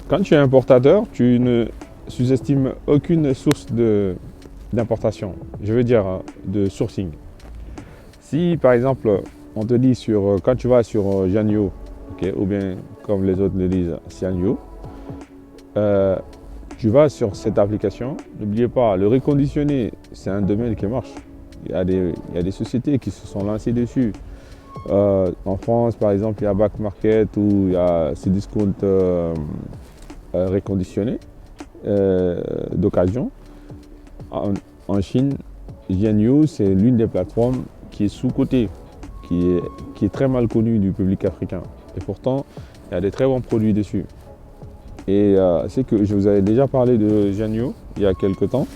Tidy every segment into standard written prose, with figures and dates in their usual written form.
Quand tu es importateur, tu ne sous-estimes aucune source d'importation, je veux dire de sourcing. Si par exemple on te dit quand tu vas sur Janio, ok, ou bien comme les autres le disent, Sianyo, euh, tu vas sur cette application, n'oubliez pas, le reconditionné, c'est un domaine qui marche. Il y a des sociétés qui se sont lancées dessus. En France, par exemple, il y a Back Market où il y a ces discounts reconditionnés d'occasion. En Chine, Jianyu, c'est l'une des plateformes qui est sous-cotée, qui est très mal connue du public africain. Et pourtant, il y a des très bons produits dessus. Et c'est que je vous avais déjà parlé de Jianyu il y a quelques temps.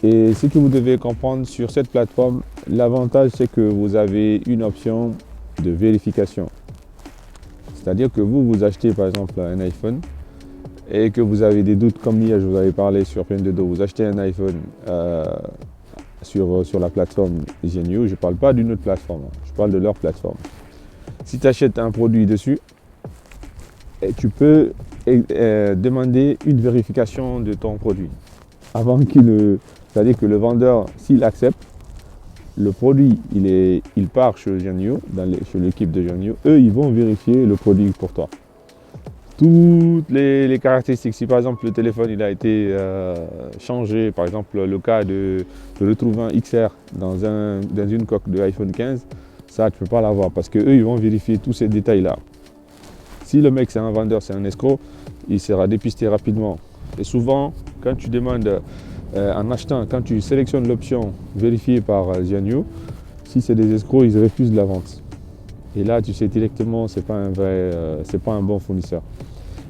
Et ce que vous devez comprendre sur cette plateforme, l'avantage c'est que vous avez une option de vérification. C'est-à-dire que vous achetez par exemple un iPhone et que vous avez des doutes comme hier je vous avais parlé sur Pinduoduo, vous achetez un iPhone sur la plateforme Jianyu, je ne parle pas d'une autre plateforme, je parle de leur plateforme. Si tu achètes un produit dessus, tu peux demander une vérification de ton produit avant c'est-à-dire que le vendeur, s'il accepte, le produit, il part chez Jianyu, chez l'équipe de Jianyu, eux, ils vont vérifier le produit pour toi. Toutes les caractéristiques, si par exemple le téléphone il a été changé, par exemple le cas de retrouver un XR dans une coque de iPhone 15, ça tu ne peux pas l'avoir parce qu'eux, ils vont vérifier tous ces détails-là. Si le mec c'est un vendeur, c'est un escroc, il sera dépisté rapidement. Et souvent, quand tu demandes en achetant, quand tu sélectionnes l'option vérifiée par Jianyu, si c'est des escrocs, ils refusent la vente. Et là, tu sais directement, c'est pas un bon fournisseur.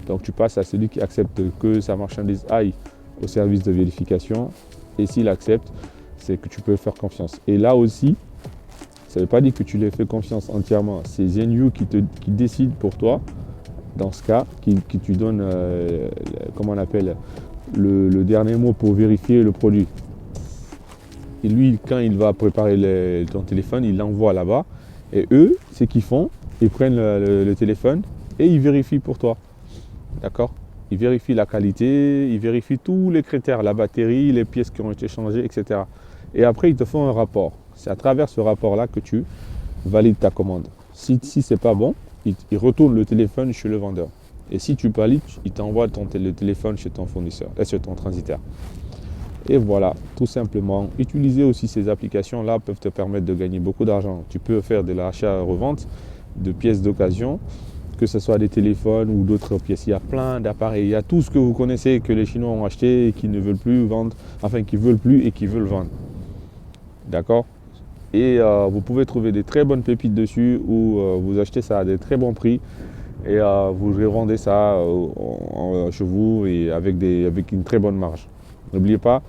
Donc tu passes à celui qui accepte que sa marchandise aille au service de vérification. Et s'il accepte, c'est que tu peux faire confiance. Et là aussi, ça ne veut pas dire que tu lui fais confiance entièrement. C'est Jianyu qui décide pour toi, dans ce cas, qui tu donne, comment on appelle, le dernier mot pour vérifier le produit. Et lui, quand il va préparer ton téléphone, il l'envoie là-bas. Et eux, ce qu'ils font, ils prennent le téléphone et ils vérifient pour toi. D'accord? Ils vérifient la qualité, ils vérifient tous les critères, la batterie, les pièces qui ont été changées, etc. Et après, ils te font un rapport. C'est à travers ce rapport-là que tu valides ta commande. Si ce n'est pas bon, ils retournent le téléphone chez le vendeur. Et si tu valides, ils t'envoient le téléphone chez ton fournisseur, chez ton transitaire. Et voilà, tout simplement. Utiliser aussi ces applications-là peuvent te permettre de gagner beaucoup d'argent. Tu peux faire de l'achat-revente de pièces d'occasion, que ce soit des téléphones ou d'autres pièces. Il y a plein d'appareils. Il y a tout ce que vous connaissez que les Chinois ont acheté et qui ne veulent plus vendre, enfin qui ne veulent plus et qui veulent vendre. D'accord? Et vous pouvez trouver des très bonnes pépites dessus où vous achetez ça à des très bons prix et vous revendez ça chez vous et avec une très bonne marge. N'oubliez pas,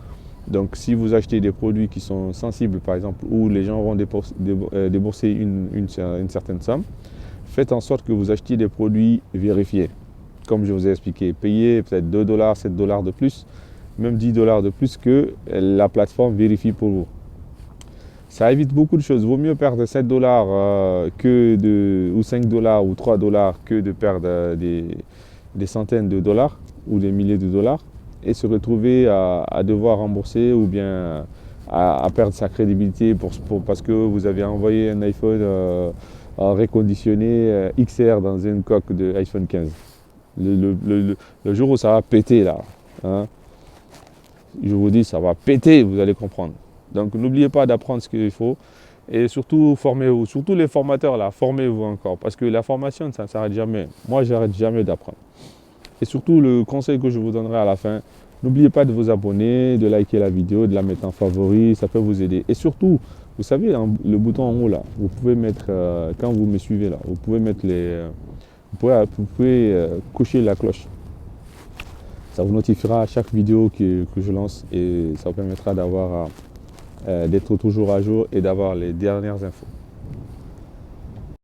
donc si vous achetez des produits qui sont sensibles par exemple où les gens vont débourser une certaine somme, faites en sorte que vous achetiez des produits vérifiés. Comme je vous ai expliqué, payez peut-être 2 $, 7 $ de plus, même 10 $ de plus que la plateforme vérifie pour vous. Ça évite beaucoup de choses. Vaut mieux perdre 7 $ ou 5 $ ou 3 $ que de perdre des centaines de dollars ou des milliers de dollars et se retrouver à devoir rembourser ou bien à perdre sa crédibilité parce que vous avez envoyé un iPhone reconditionné XR dans une coque de iPhone 15. Le jour où ça va péter là, hein, je vous dis ça va péter, vous allez comprendre. Donc n'oubliez pas d'apprendre ce qu'il faut et surtout formez-vous, surtout les formateurs là, formez-vous encore parce que la formation ça ne s'arrête jamais. Moi j'arrête jamais d'apprendre. Et surtout le conseil que je vous donnerai à la fin, n'oubliez pas de vous abonner, de liker la vidéo, de la mettre en favori, ça peut vous aider. Et surtout, vous savez le bouton en haut là, vous pouvez mettre, quand vous me suivez là, vous pouvez mettre vous pouvez cocher la cloche. Ça vous notifiera à chaque vidéo que je lance et ça vous permettra d'être toujours à jour et d'avoir les dernières infos.